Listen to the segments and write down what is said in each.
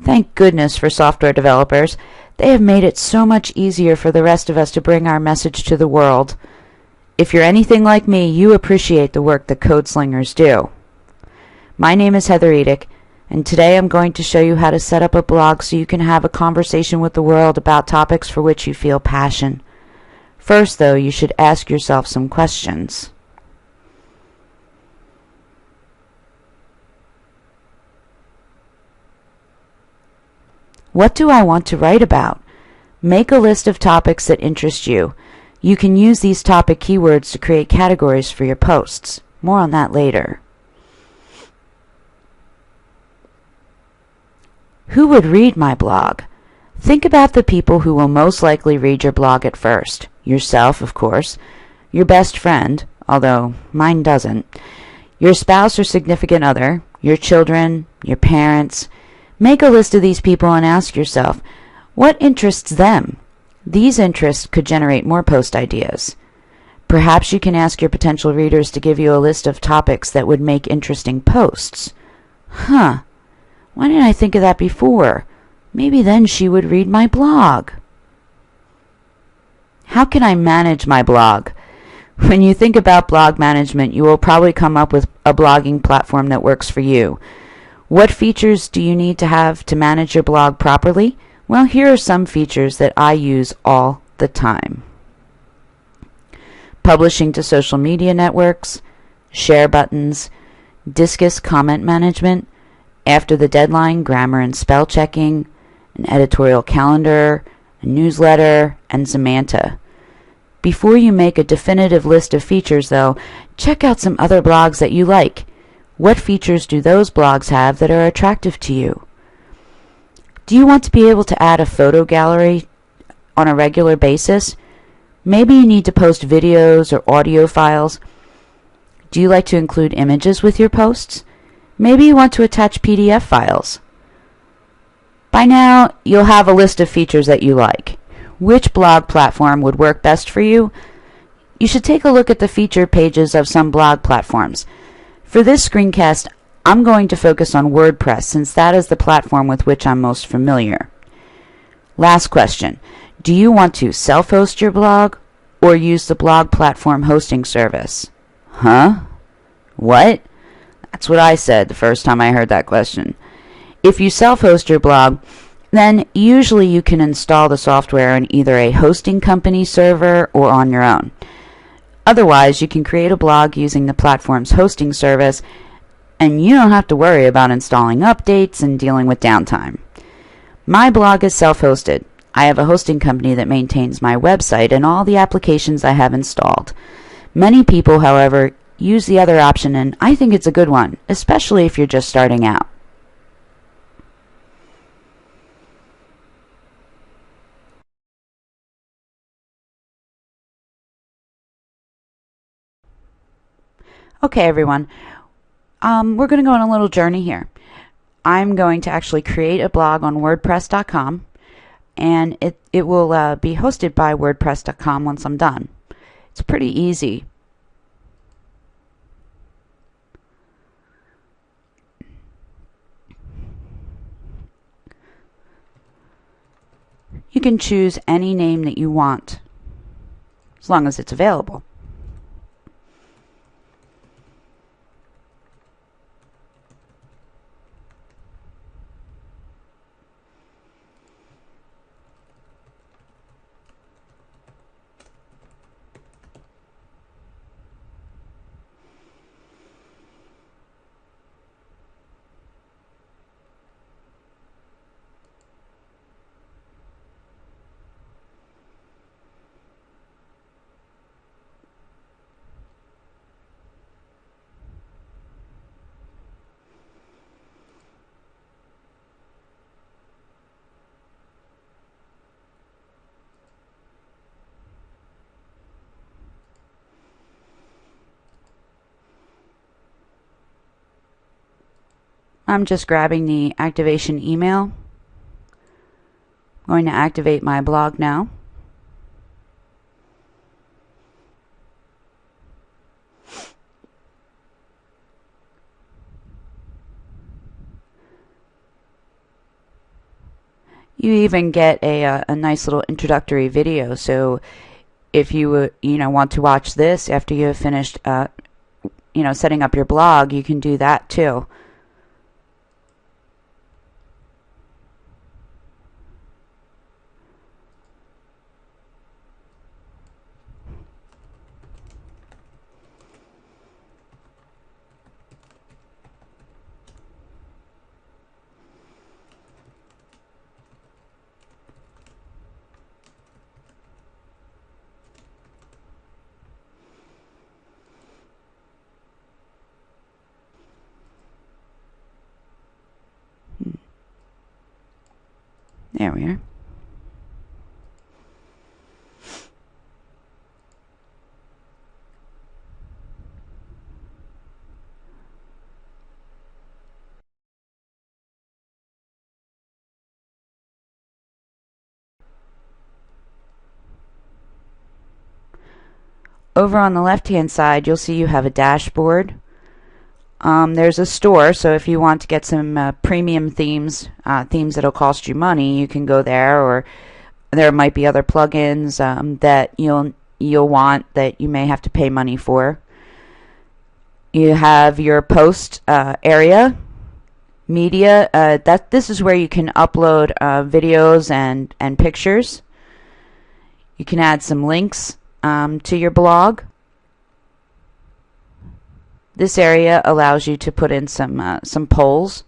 Thank goodness for software developers. They have made it so much easier for the rest of us to bring our message to the world. If you're anything like me, you appreciate the work that code slingers do. My name is Heather Edick, and today I'm going to show you how to set up a blog so you can have a conversation with the world about topics for which you feel passion. First, though, you should ask yourself some questions. What do I want to write about? Make a list of topics that interest you. You can use these topic keywords to create categories for your posts. More on that later. Who would read my blog? Think about the people who will most likely read your blog at first. Yourself, of course. Your best friend, although mine doesn't. Your spouse or significant other. Your children. Your parents. Make a list of these people and ask yourself, what interests them? These interests could generate more post ideas. Perhaps you can ask your potential readers to give you a list of topics that would make interesting posts. Why didn't I think of that before? Maybe then she would read my blog. How can I manage my blog? When you think about blog management, you will probably come up with a blogging platform that works for you. What features do you need to have to manage your blog properly? Well, here are some features that I use all the time. Publishing to social media networks, share buttons, discus comment management, after the deadline grammar and spell checking, an editorial calendar, a newsletter, and Zamanta. Before you make a definitive list of features, though, check out some other blogs that you like. What features do those blogs have that are attractive to you? Do you want to be able to add a photo gallery on a regular basis? Maybe you need to post videos or audio files. Do you like to include images with your posts? Maybe you want to attach PDF files. By now, you'll have a list of features that you like. Which blog platform would work best for you? You should take a look at the feature pages of some blog platforms. For this screencast, I'm going to focus on WordPress since that is the platform with which I'm most familiar. Last question. Do you want to self-host your blog or use the blog platform hosting service? What? That's what I said the first time I heard that question. If you self-host your blog, then usually you can install the software on either a hosting company server or on your own. Otherwise, you can create a blog using the platform's hosting service, and you don't have to worry about installing updates and dealing with downtime. My blog is self-hosted. I have a hosting company that maintains my website and all the applications I have installed. Many people, however, use the other option, and I think it's a good one, especially if you're just starting out. Okay, everyone. We're going to go on a little journey here. I'm going to actually create a blog on WordPress.com, and it will be hosted by WordPress.com once I'm done. It's pretty easy. You can choose any name that you want, as long as it's available. I'm just grabbing the activation email. I'm going to activate my blog now. You even get a nice little introductory video. So if you want to watch this after you have finished setting up your blog, you can do that too. There we are. Over on the left-hand side, you'll see you have a dashboard. There's a store, so if you want to get some premium themes that'll cost you money, you can go there, or there might be other plugins that you'll want that you may have to pay money for. You have your post area, media. This is where you can upload videos and pictures. You can add some links to your blog. This area allows you to put in some polls.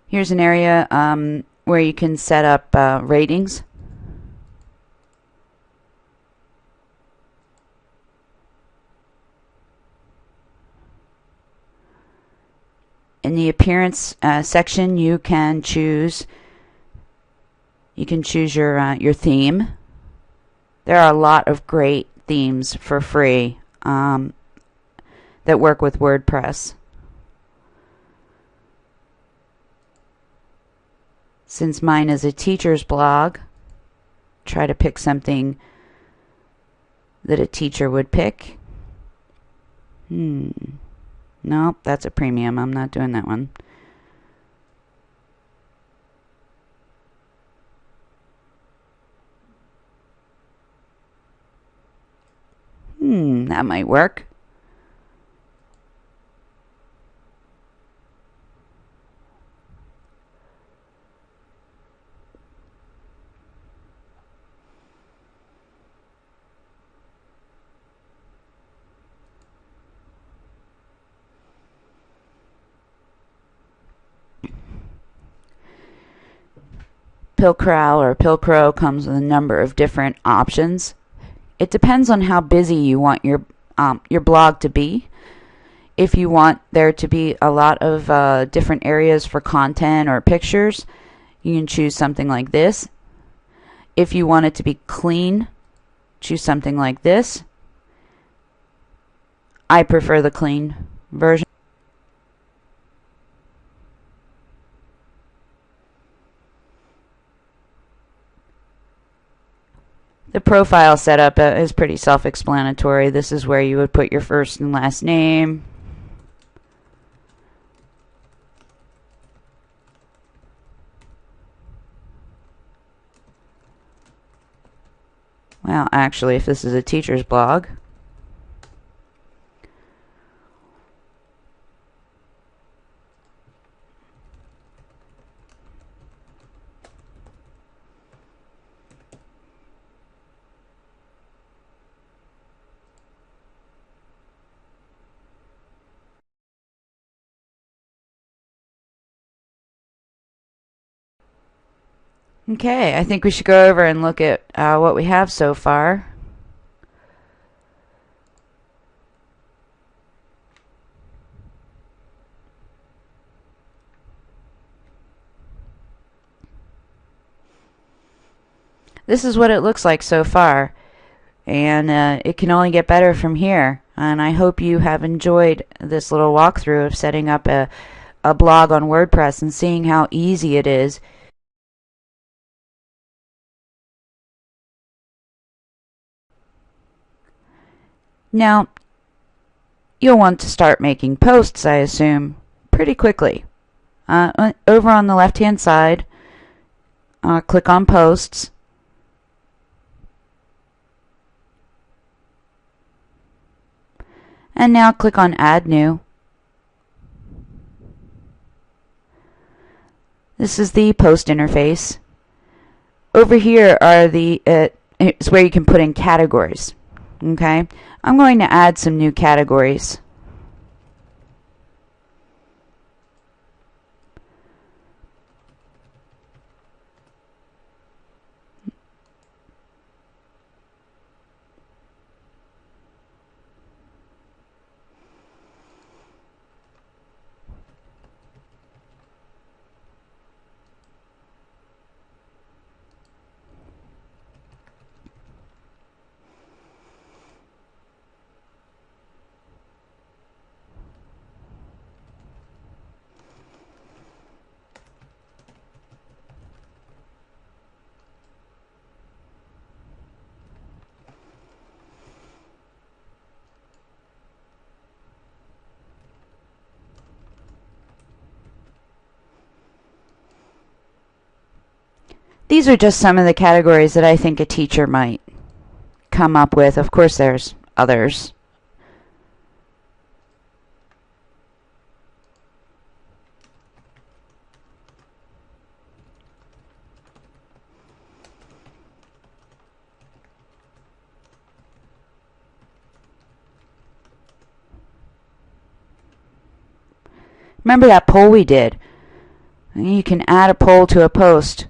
Here's an area where you can set up ratings. In the appearance section, you can choose your theme. There are a lot of great themes for free that work with WordPress. Since mine is a teacher's blog, try to pick something that a teacher would pick. Nope, that's a premium. I'm not doing that one. That might work. Pilcrow comes with a number of different options. It depends on how busy you want your blog to be. If you want there to be a lot of different areas for content or pictures, you can choose something like this. If you want it to be clean, choose something like this. I prefer the clean version. The profile setup is pretty self-explanatory. This is where you would put your first and last name. Well, actually, if this is a teacher's blog, Okay, I think we should go over and look at what we have so far. This is what it looks like so far, and it can only get better from here. And I hope you have enjoyed this little walkthrough of setting up a blog on WordPress and seeing how easy it is. Now, you'll want to start making posts, I assume, pretty quickly. Over on the left-hand side, click on Posts. And now click on Add New. This is the post interface. Over here are it's where you can put in categories. Okay, I'm going to add some new categories. These are just some of the categories that I think a teacher might come up with. Of course, there's others. Remember that poll we did? You can add a poll to a post.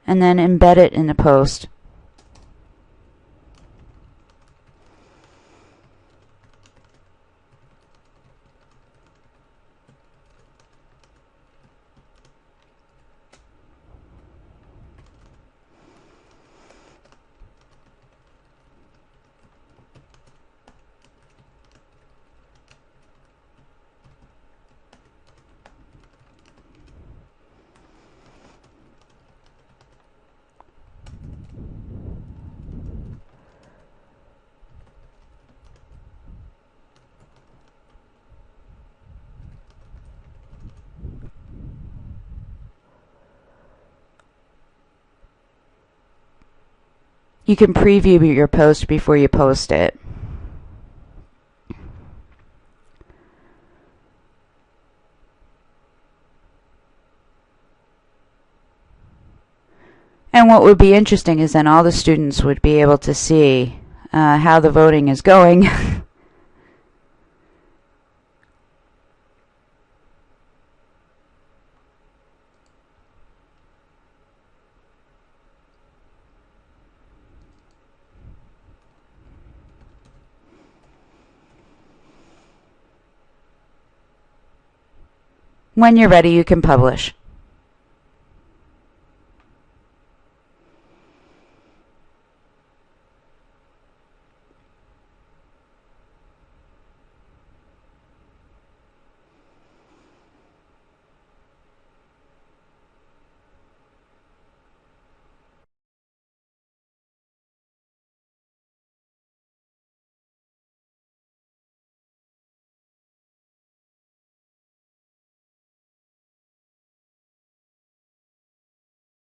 And then embed it in the post. You can preview your post before you post it. And what would be interesting is then all the students would be able to see how the voting is going. When you're ready, you can publish.